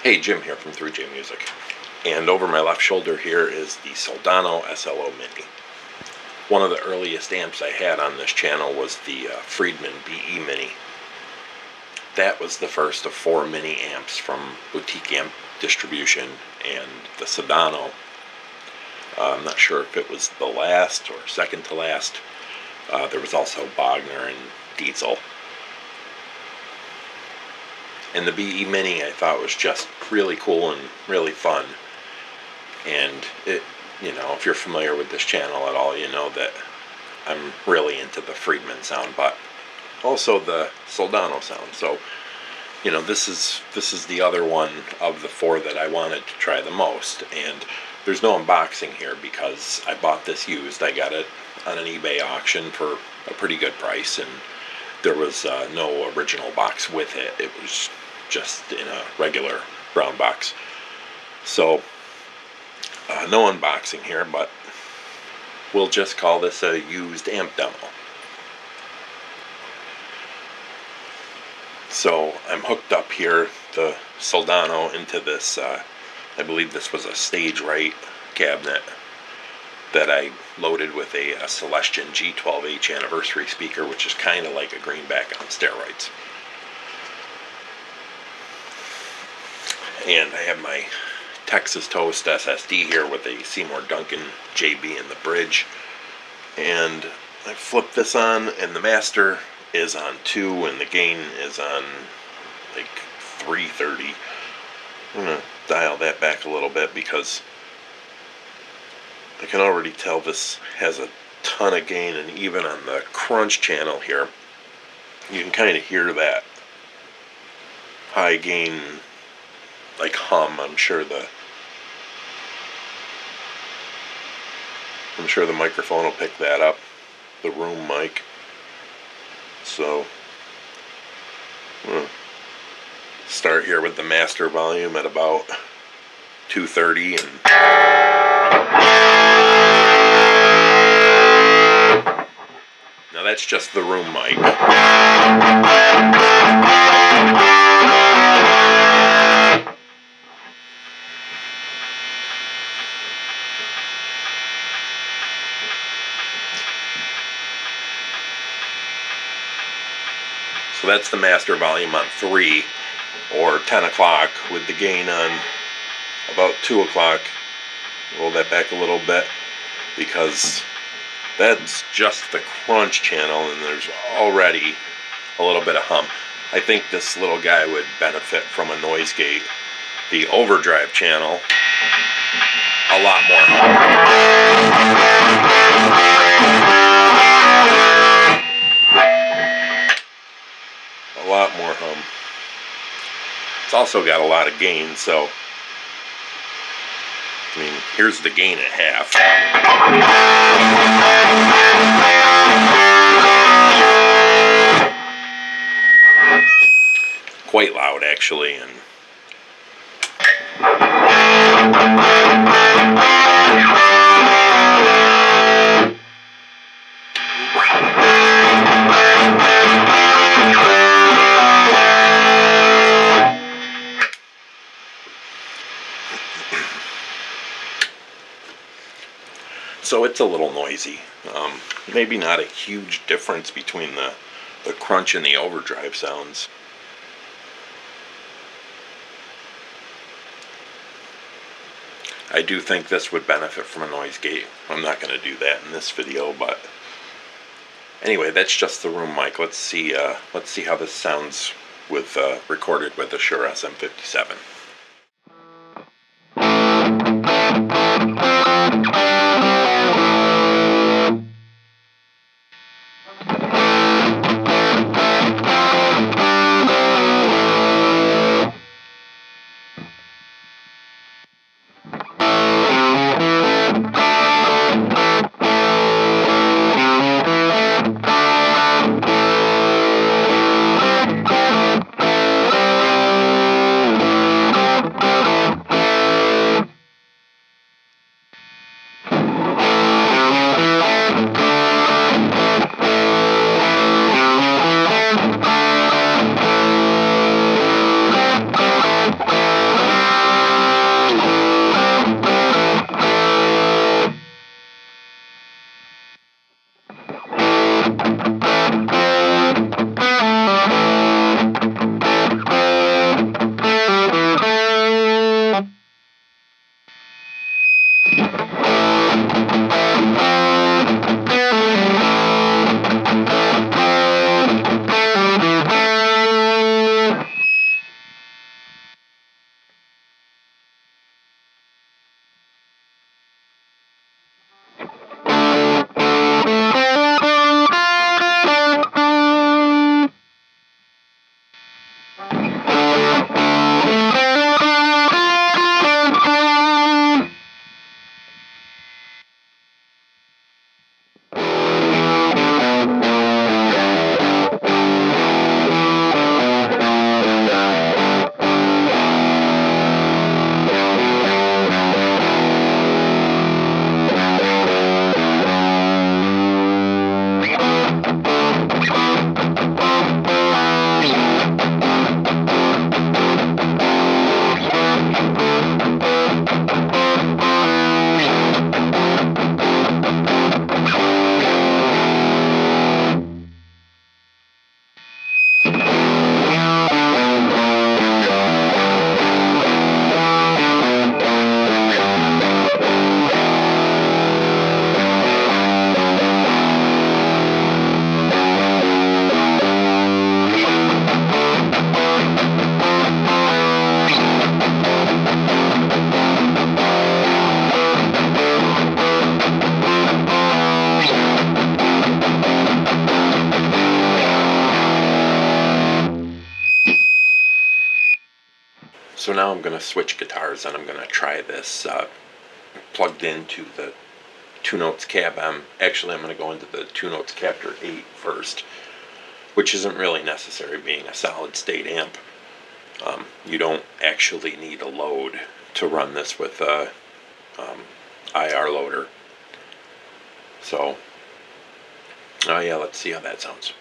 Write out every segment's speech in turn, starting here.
Hey, Jim here from 3J Music. And over my left shoulder here is the Soldano SLO Mini. One of the earliest amps I had on this channel was the Friedman BE Mini. That was the first of 4 mini amps from Boutique Amp Distribution, and the Soldano, I'm not sure if it was the last or second to last. There was also Bogner and Diesel. And the BE Mini I thought was just really cool and really fun. And it, if you're familiar with this channel at all, you know that I'm really into the Friedman sound, but also the Soldano sound. So, this is the other one of the 4 that I wanted to try the most. And there's no unboxing here because I bought this used. I got it on an eBay auction for a pretty good price, and there was no original box with it. It was just in a regular brown box. So no unboxing here, but we'll just call this a used amp demo. So I'm hooked up here, the Soldano, into this, I believe this was a stage right cabinet that I loaded with a Celestion G12H anniversary speaker, which is kind of like a greenback on steroids. And I have my Texas Toast SSD here with a Seymour Duncan JB in the bridge. And I flip this on, and the master is on 2 and the gain is on like 330. I'm going to dial that back a little bit because I can already tell this has a ton of gain, and even on the crunch channel here you can kind of hear that high gain like hum. I'm sure the microphone will pick that up, the room mic. So I'm gonna start here with the master volume at about 230, and now that's just the room mic. So that's the master volume on 3 or 10 o'clock with the gain on about 2 o'clock. Roll that back a little bit because that's just the crunch channel, and there's already a little bit of hum. I think this little guy would benefit from a noise gate. The overdrive channel, a lot more hum. A lot more hum. It's also got a lot of gain, so I mean, here's the gain at half. Quite loud, actually, and so it's a little noisy. Maybe not a huge difference between the crunch and the overdrive sounds. I do think this would benefit from a noise gate. I'm not going to do that in this video, but anyway, that's just the room mic. Let's see how this sounds with recorded with the Shure SM57. So now I'm going to switch guitars, and I'm going to try this plugged into the 2 Notes Cab M. Actually, I'm going to go into the 2 Notes Captor 8 first, which isn't really necessary being a solid state amp. You don't actually need a load to run this with a IR loader. So, yeah, let's see how that sounds.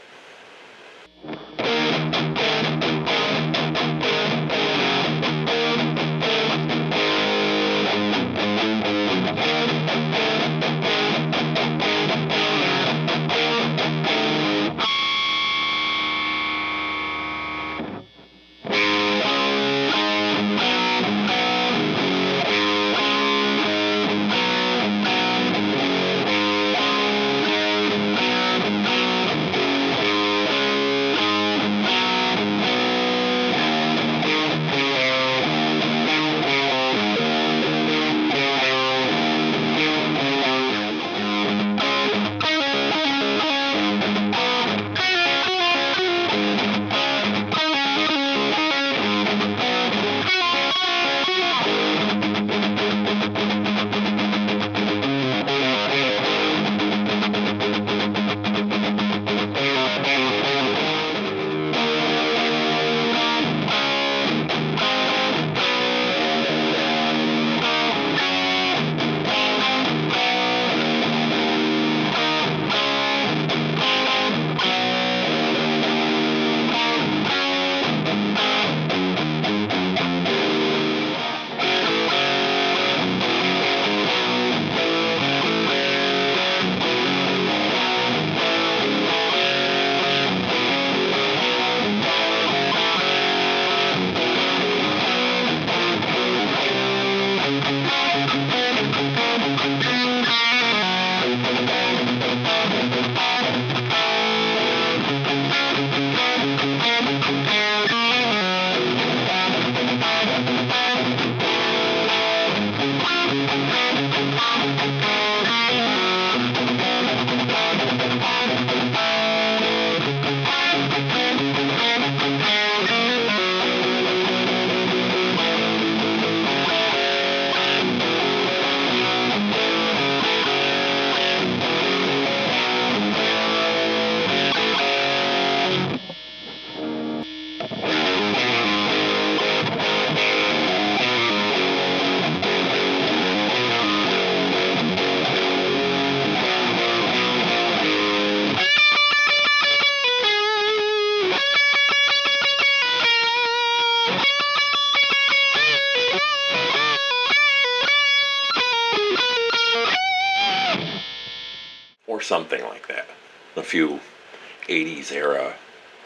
Or something like that. A few 80s era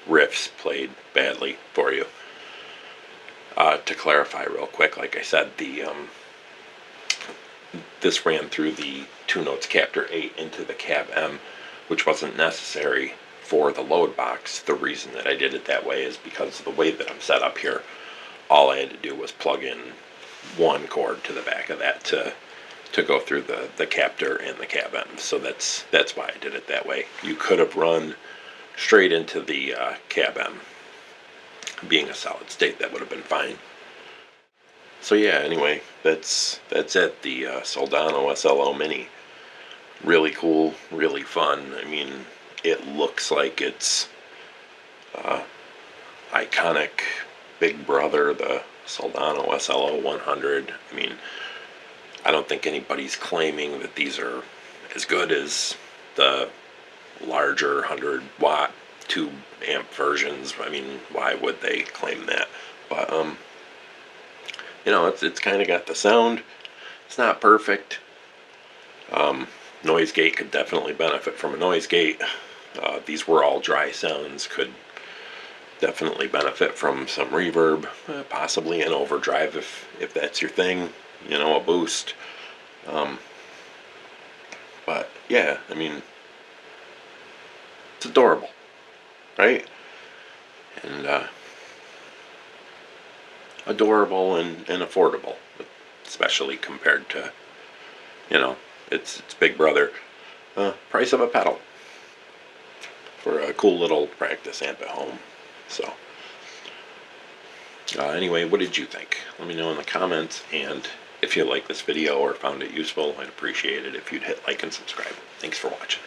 riffs played badly for you. To clarify real quick, like I said, this ran through the 2 Notes Captor 8 into the Cab M, which wasn't necessary for the load box. The reason that I did it that way is because of the way that I'm set up here. All I had to do was plug in one cord to the back of that to go through the Captor and the Cab M. So that's why I did it that way. You could have run straight into the Cab M. Being a solid state, that would have been fine. So yeah, anyway, that's it. The Soldano SLO Mini. Really cool, really fun. I mean, it looks like it's iconic big brother, the Soldano SLO 100. I mean, I don't think anybody's claiming that these are as good as the larger 100-watt tube amp versions. I mean, why would they claim that? But you know, it's kind of got the sound. It's not perfect. Noise gate could definitely benefit from a noise gate. These were all dry sounds. Could definitely benefit from some reverb, possibly an overdrive if that's your thing. You know, a boost. But yeah, I mean, it's adorable, right? And adorable and affordable, especially compared to, you know, it's Big Brother. Price of a pedal for a cool little practice amp at home. So Anyway, what did you think? Let me know in the comments, and if you liked this video or found it useful, I'd appreciate it if you'd hit like and subscribe. Thanks for watching.